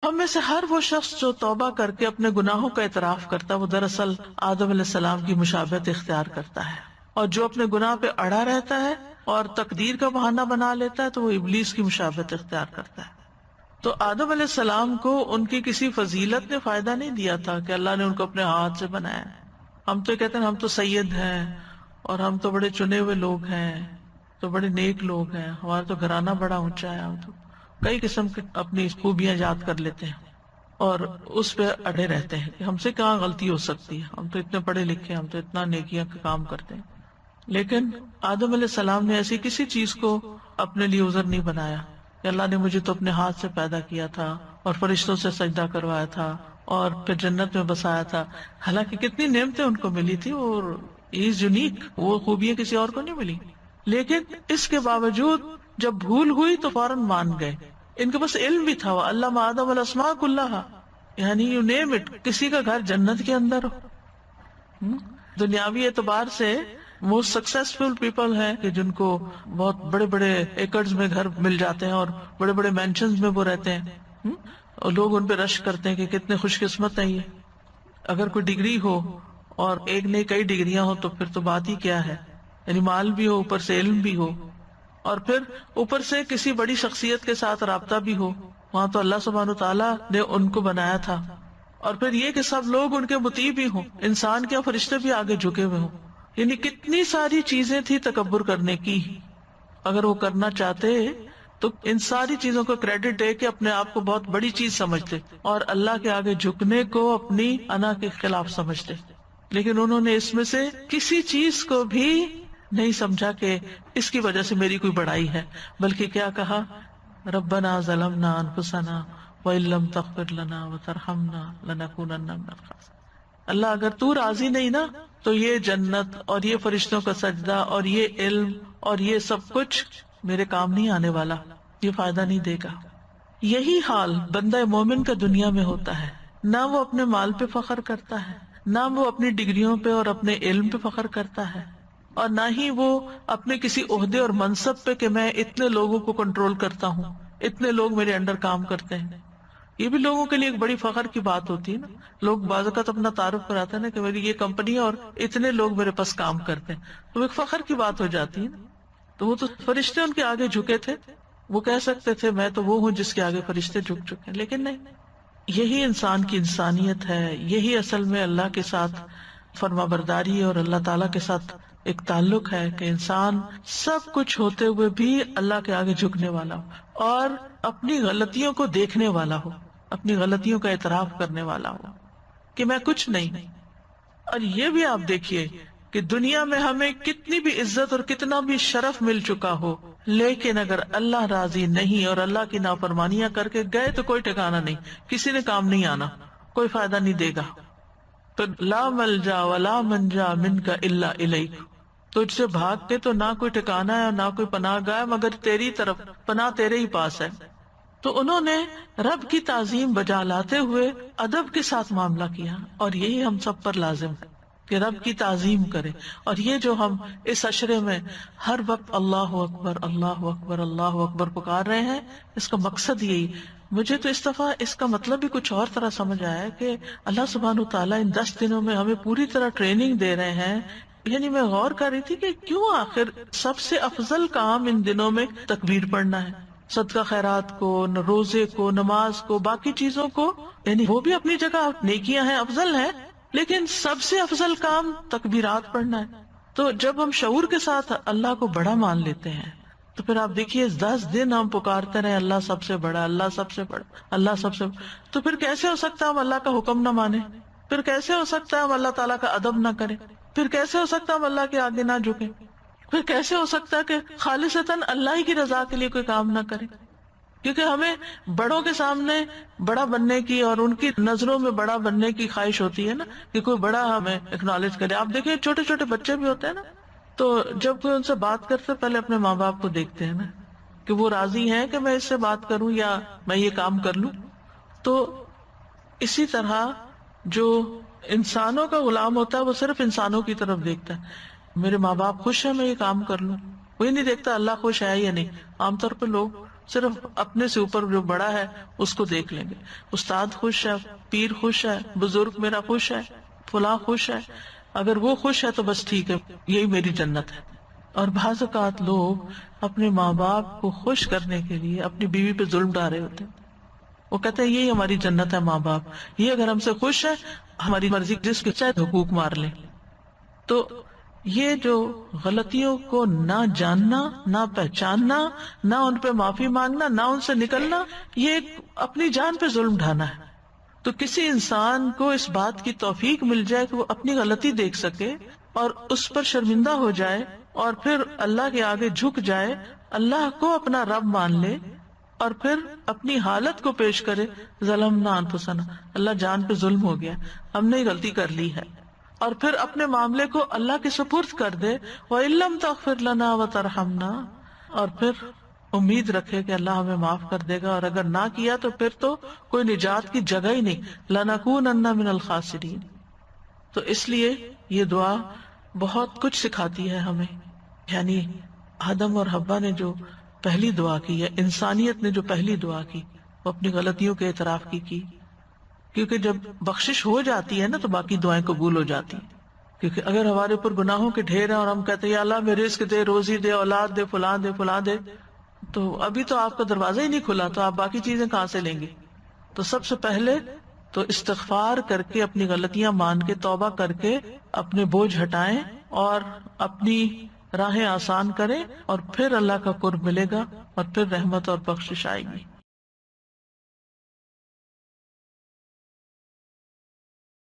ہم میں سے ہر وہ شخص جو توبہ کر کے اپنے گناہوں کا اعتراف کرتا ہے وہ دراصل آدم علیہ السلام کی مشابہت اختیار کرتا ہے، اور جو اپنے گناہ پہ اڑا رہتا ہے اور تقدیر کا بہانہ بنا لیتا ہے تو وہ ابلیس کی مشابہت اختیار کرتا ہے۔ تو آدم علیہ السلام کو ان کی کسی فضیلت نے فائدہ نہیں دیا تھا کہ اللہ نے ان کو اپنے ہاتھ سے بنایا۔ ہم تو کہتے ہیں ہم تو سید ہیں اور ہم تو بڑے چنے ہوئے لوگ ہیں، تو بڑے نیک لوگ ہیں، ہمارا تو گھرانہ بڑا اونچا ہے، ہم تو کئی قسم کی اپنی خوبیاں یاد کر لیتے ہیں اور اس پہ اڑے رہتے ہیں کہ ہم سے کہاں غلطی ہو سکتی ہے، ہم تو اتنے پڑھے لکھے ہیں، ہم تو اتنا نیکیاں کا کام کرتے ہیں۔ لیکن آدم علیہ السلام نے ایسی کسی چیز کو اپنے لیے عذر نہیں بنایا کہ اللہ نے مجھے تو اپنے ہاتھ سے پیدا کیا تھا اور فرشتوں سے سجدہ کروایا تھا اور پھر جنت میں بسایا تھا، حالانکہ کتنی نعمتیں ان کو ملی تھی اور از یونیک، وہ خوبیاں کسی اور کو نہیں ملی۔ لیکن اس کے باوجود جب بھول ہوئی تو فوراً مان گئے۔ ان کے پاس علم بھی تھا، علم آدم الاسماء کلھا، یعنی یو نیم اٹ، کسی کا گھر جنت کے اندر ہو۔ دنیاوی اعتبار سے موسٹ سکسیسفل پیپل ہیں کہ جن کو بہت بڑے بڑے ایکڑز میں گھر مل جاتے ہیں اور بڑے بڑے مینشنز میں وہ رہتے ہیں، اور لوگ ان پہ رش کرتے ہیں کہ کتنے خوش قسمت ہیں یہ۔ اگر کوئی ڈگری ہو اور ایک نہیں کئی ڈگریاں ہو تو پھر تو بات ہی کیا ہے، یعنی مال بھی ہو، اوپر سے علم بھی ہو، اور پھر اوپر سے کسی بڑی شخصیت کے ساتھ رابطہ بھی ہو۔ وہاں تو اللہ سبحانہ تعالیٰ نے ان کو بنایا تھا، اور پھر یہ کہ سب لوگ ان کے مطیع بھی ہوں، انسان کیا فرشتے بھی آگے جھکے ہوئے ہوں، یعنی کتنی ساری چیزیں تھی تکبر کرنے کی۔ اگر وہ کرنا چاہتے تو ان ساری چیزوں کو کریڈٹ دے کے اپنے آپ کو بہت بڑی چیز سمجھتے اور اللہ کے آگے جھکنے کو اپنی انا کے خلاف سمجھتے، لیکن انہوں نے اس میں سے کسی چیز کو بھی نہیں سمجھا کہ اس کی وجہ سے میری کوئی بڑائی ہے، بلکہ کیا کہا، ربنا ظلمنا انفسنا وَإِن لَّمْ تَغْفِرْ لَنَا وَتَرْحَمْنَا لَنَكُونَنَّ مِنَ الْخَاسِرِينَ۔ اللہ اگر تو راضی نہیں نا تو یہ جنت اور یہ فرشتوں کا سجدہ اور یہ علم اور یہ سب کچھ میرے کام نہیں آنے والا، یہ فائدہ نہیں دے گا۔ یہی حال بندہ مومن کا دنیا میں ہوتا ہے، نہ وہ اپنے مال پہ فخر کرتا ہے، نہ وہ اپنی ڈگریوں پہ اور اپنے علم پہ فخر کرتا ہے، اور نہ ہی وہ اپنے کسی عہدے اور منصب پہ کہ میں اتنے لوگوں کو کنٹرول کرتا ہوں، اتنے لوگ میرے انڈر کام کرتے ہیں۔ یہ بھی لوگوں کے لیے ایک بڑی فخر کی بات ہوتی ہے نا، لوگ بعض اوقات اپنا تعارف کراتے ہیں نا کہ میری یہ کمپنی ہے اور اتنے لوگ میرے پاس کام کرتے ہیں، تو ایک فخر کی بات ہو جاتی ہے نا۔ تو وہ تو فرشتے ان کے آگے جھکے تھے، وہ کہہ سکتے تھے میں تو وہ ہوں جس کے آگے فرشتے جھک چکے ہیں، لیکن نہیں۔ یہی انسان کی انسانیت ہے، یہی اصل میں اللہ کے ساتھ فرما برداری اور اللہ تعالیٰ کے ساتھ ایک تعلق ہے کہ انسان سب کچھ ہوتے ہوئے بھی اللہ کے آگے جھکنے والا ہو اور اپنی غلطیوں کو دیکھنے والا ہو، اپنی غلطیوں کا اعتراف کرنے والا ہو کہ میں کچھ نہیں۔ اور یہ بھی آپ دیکھیے کہ دنیا میں ہمیں کتنی بھی عزت اور کتنا بھی شرف مل چکا ہو، لیکن اگر اللہ راضی نہیں اور اللہ کی نافرمانیاں کر کے گئے تو کوئی ٹھکانہ نہیں، کسی نے کام نہیں آنا، کوئی فائدہ نہیں دے گا۔ تو لا ملجا ولا منجا منک الا الیک، تجھ سے بھاگ کے تو نہ کوئی ٹھکانہ ہے نہ کوئی پناہ گاہ مگر تیری طرف، پناہ تیرے ہی پاس ہے۔ تو انہوں نے رب کی تعظیم بجا لاتے ہوئے ادب کے ساتھ معاملہ کیا، اور یہی ہم سب پر لازم ہے کہ رب کی تعظیم کرے۔ اور یہ جو ہم اس عشرے میں ہر وقت اللہ اکبر اللہ اکبر اللہ اکبر پکار رہے ہیں، اس کا مقصد یہی۔ مجھے تو اس دفعہ اس کا مطلب بھی کچھ اور طرح سمجھ آیا کہ اللہ سبحانہ تعالیٰ ان 10 دنوں میں ہمیں پوری طرح ٹریننگ دے رہے ہیں۔ یعنی میں غور کر رہی تھی کہ کیوں آخر سب سے افضل کام ان دنوں میں تکبیر پڑھنا ہے، صدقہ خیرات کو، روزے کو، نماز کو، باقی چیزوں کو، یعنی وہ بھی اپنی جگہ نیکیاں ہیں، افضل ہیں، لیکن سب سے افضل کام تکبیرات پڑھنا ہے۔ تو جب ہم شعور کے ساتھ اللہ کو بڑا مان لیتے ہیں تو پھر آپ دیکھیے 10 دن ہم پکارتے رہے اللہ سب سے بڑا، اللہ سب سے بڑا، اللہ سب سے بڑا، تو پھر کیسے ہو سکتا ہے ہم اللہ کا حکم نہ مانیں؟ پھر کیسے ہو سکتا ہے ہم اللہ تعالیٰ کا ادب نہ کریں؟ پھر کیسے ہو سکتا ہے ہم اللہ کے آگے نہ جھکیں؟ پھر کیسے ہو سکتا ہے کہ خالصتاً اللہ ہی کی رضا کے لیے کوئی کام نہ کریں؟ کیونکہ ہمیں بڑوں کے سامنے بڑا بننے کی اور ان کی نظروں میں بڑا بننے کی خواہش ہوتی ہے نا، کہ کوئی بڑا ہمیں اکنالج کرے۔ آپ دیکھیں چھوٹے چھوٹے بچے بھی ہوتے ہیں نا، تو جب کوئی ان سے بات کرتے پہلے اپنے ماں باپ کو دیکھتے ہیں نا کہ وہ راضی ہیں کہ میں اس سے بات کروں یا میں یہ کام کر لوں۔ تو اسی طرح جو انسانوں کا غلام ہوتا ہے وہ صرف انسانوں کی طرف دیکھتا ہے، میرے ماں باپ خوش ہیں میں یہ کام کر لوں، کوئی نہیں دیکھتا اللہ خوش ہے یا نہیں۔ عام طور پہ لوگ صرف اپنے سے اوپر جو بڑا ہے اس کو دیکھ لیں گے. استاد خوش ہے، پیر خوش ہے، بزرگ میرا خوش ہے، فلاں خوش ہے، اگر وہ خوش ہے تو بس ٹھیک ہے، یہی میری جنت ہے. اور بعض اوقات لوگ اپنے ماں باپ کو خوش کرنے کے لیے اپنی بیوی پہ ظلم ڈال رہے ہوتے ہیں. وہ کہتے ہیں یہی ہماری جنت ہے ماں باپ، یہ اگر ہم سے خوش ہے ہماری مرضی جس کے چاہے حقوق مار لیں. تو یہ جو غلطیوں کو نہ جاننا، نہ پہچاننا، نہ ان پہ معافی مانگنا، نہ ان سے نکلنا، یہ ایک اپنی جان پہ ظلم ڈھانا ہے. تو کسی انسان کو اس بات کی توفیق مل جائے کہ وہ اپنی غلطی دیکھ سکے اور اس پر شرمندہ ہو جائے اور پھر اللہ کے آگے جھک جائے، اللہ کو اپنا رب مان لے اور پھر اپنی حالت کو پیش کرے، ظلمنا انفسنا، اللہ جان پہ ظلم ہو گیا، ہم نے غلطی کر لی ہے، اور پھر اپنے معاملے کو اللہ کے سپرد کر دے، وَإِن لَّمْ تَغْفِرْ لَنَا وَتَرْحَمْنَا، اور پھر امید رکھے کہ اللہ ہمیں معاف کر دے گا، اور اگر نہ کیا تو پھر تو کوئی نجات کی جگہ ہی نہیں، لَنَكُونَنَّ مِنَ الْخَاسِرِينَ. تو اس لیے یہ دعا بہت کچھ سکھاتی ہے ہمیں. یعنی آدم اور حوا نے جو پہلی دعا کی ہے، انسانیت نے جو پہلی دعا کی، وہ اپنی غلطیوں کے اعتراف کی، کیونکہ جب بخشش ہو جاتی ہے نا تو باقی دعائیں قبول ہو جاتی ہیں. کیونکہ اگر ہمارے اوپر گناہوں کے ڈھیر ہیں اور ہم کہتے ہیں یا اللہ میں رزق دے، روزی دے، اولاد دے، فلاں دے، فلاں دے، تو ابھی تو آپ کا دروازہ ہی نہیں کھلا، تو آپ باقی چیزیں کہاں سے لیں گے؟ تو سب سے پہلے تو استغفار کر کے، اپنی غلطیاں مان کے، توبہ کر کے اپنے بوجھ ہٹائیں اور اپنی راہیں آسان کریں، اور پھر اللہ کا قرب ملے گا اور پھر رحمت اور بخشش آئے گی.